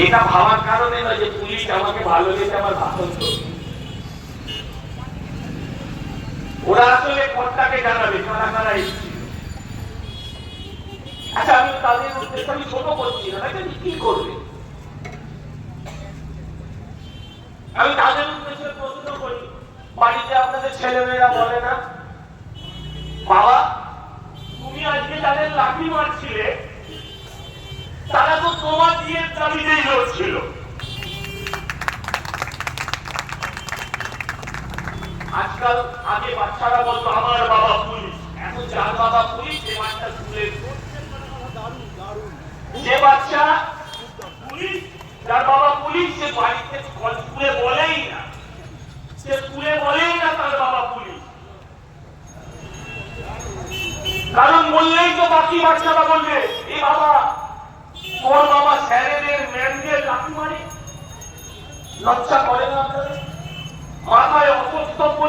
এটা ভাবার কারণে নয় যে পুলিশ আমাকে ভালোবেসে আমার ভাষণ করবে। ওরা আসলে কর্তাকে জানাবে কারা কারা এসেছে। আচ্ছা, আমি তাদের উদ্দেশ্যে আমি ছোট করছি না, কি করবে? আমি তাদের উদ্দেশ্যে প্রশ্ন করি, বাড়িতে আপনাদের ছেলেমেয়েরা বলে না, বাবা তুমি আজকে যাদের লাঠি মারছিলে তারা তো তোমার বিয়ের দাবিতেই লড়ছিল। আজকাল আগে বাচ্চারা বলতো আমার বাবা পুলিশ, এখন যার বাবা পুলিশ সে বাচ্চা স্কুলে, যে বাচ্চা পুলিশ যার বাবা পুলিশ সে বাড়িতে স্কুলে বলেই না, সে স্কুলে বলেই না তার বাবা পুলিশ। কারণ বললেই তো বাকি বাচ্চারা বলবে এই বাবা তোর বাবা স্যারেদের ম্যামদের লাঠি মারে। লজ্জা করে না আপনাদের? মাথায় অসস্তব্য